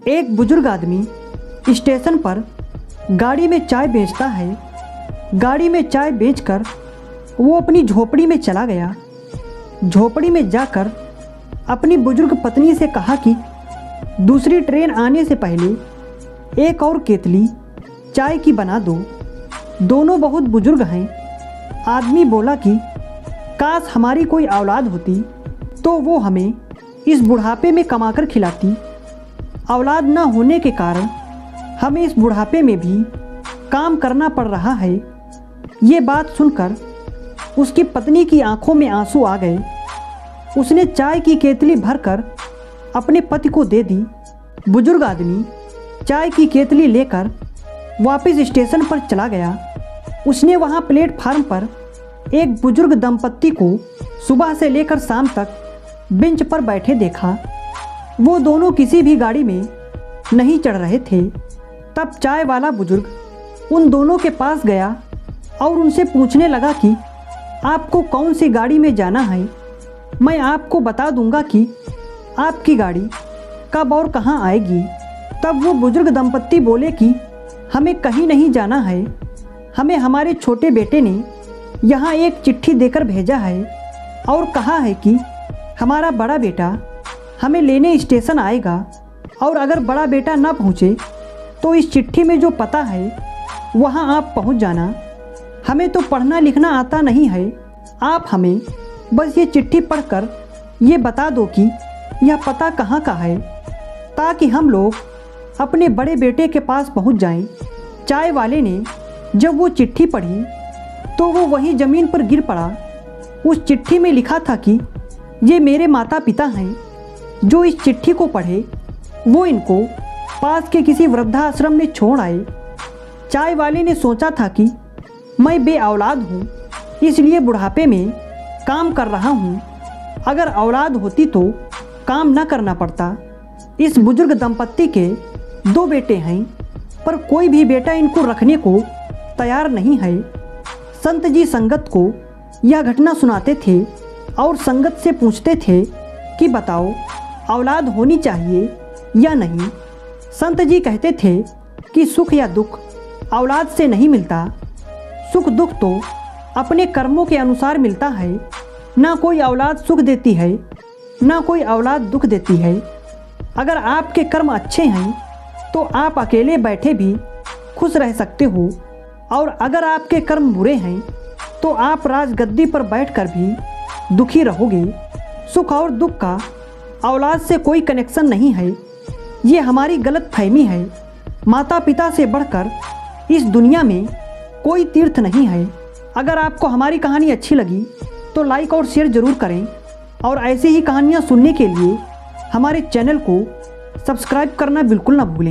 एक बुजुर्ग आदमी स्टेशन पर गाड़ी में चाय बेचता है। गाड़ी में चाय बेचकर वो अपनी झोपड़ी में चला गया। झोपड़ी में जाकर अपनी बुजुर्ग पत्नी से कहा कि दूसरी ट्रेन आने से पहले एक और केतली चाय की बना दो। दोनों बहुत बुजुर्ग हैं। आदमी बोला कि काश हमारी कोई औलाद होती तो वो हमें इस बुढ़ापे में कमाकर खिलाती। औलाद न होने के कारण हमें इस बुढ़ापे में भी काम करना पड़ रहा है। ये बात सुनकर उसकी पत्नी की आंखों में आंसू आ गए। उसने चाय की केतली भरकर अपने पति को दे दी। बुजुर्ग आदमी चाय की केतली लेकर वापस स्टेशन पर चला गया। उसने वहां प्लेटफार्म पर एक बुजुर्ग दंपत्ति को सुबह से लेकर शाम तक बेंच पर बैठे देखा। वो दोनों किसी भी गाड़ी में नहीं चढ़ रहे थे। तब चाय वाला बुजुर्ग उन दोनों के पास गया और उनसे पूछने लगा कि आपको कौन सी गाड़ी में जाना है। मैं आपको बता दूंगा कि आपकी गाड़ी कब और कहाँ आएगी। तब वो बुजुर्ग दंपत्ति बोले कि हमें कहीं नहीं जाना है। हमें हमारे छोटे बेटे ने यहाँ एक चिट्ठी देकर भेजा है और कहा है कि हमारा बड़ा बेटा हमें लेने स्टेशन आएगा और अगर बड़ा बेटा ना पहुँचे तो इस चिट्ठी में जो पता है वहाँ आप पहुँच जाना। हमें तो पढ़ना लिखना आता नहीं है। आप हमें बस ये चिट्ठी पढ़कर ये बता दो कि यह पता कहाँ का है ताकि हम लोग अपने बड़े बेटे के पास पहुँच जाएं। चाय वाले ने जब वो चिट्ठी पढ़ी तो वो वहीं ज़मीन पर गिर पड़ा। उस चिट्ठी में लिखा था कि ये मेरे माता पिता हैं। जो इस चिट्ठी को पढ़े वो इनको पास के किसी वृद्धाश्रम में छोड़ आए। चाय वाले ने सोचा था कि मैं बे औलाद हूँ, इसलिए बुढ़ापे में काम कर रहा हूँ। अगर औलाद होती तो काम न करना पड़ता। इस बुजुर्ग दंपत्ति के 2 बेटे हैं पर कोई भी बेटा इनको रखने को तैयार नहीं है। संत जी संगत को यह घटना सुनाते थे और संगत से पूछते थे कि बताओ औलाद होनी चाहिए या नहीं। संत जी कहते थे कि सुख या दुख औलाद से नहीं मिलता। सुख दुख तो अपने कर्मों के अनुसार मिलता है। ना कोई औलाद सुख देती है ना कोई औलाद दुख देती है। अगर आपके कर्म अच्छे हैं तो आप अकेले बैठे भी खुश रह सकते हो और अगर आपके कर्म बुरे हैं तो आप राजगद्दी पर बैठकर भी दुखी रहोगे। सुख और दुख का औलाद से कोई कनेक्शन नहीं है। ये हमारी गलत फहमी है। माता पिता से बढ़कर इस दुनिया में कोई तीर्थ नहीं है। अगर आपको हमारी कहानी अच्छी लगी तो लाइक और शेयर ज़रूर करें और ऐसी ही कहानियाँ सुनने के लिए हमारे चैनल को सब्सक्राइब करना बिल्कुल ना भूलें।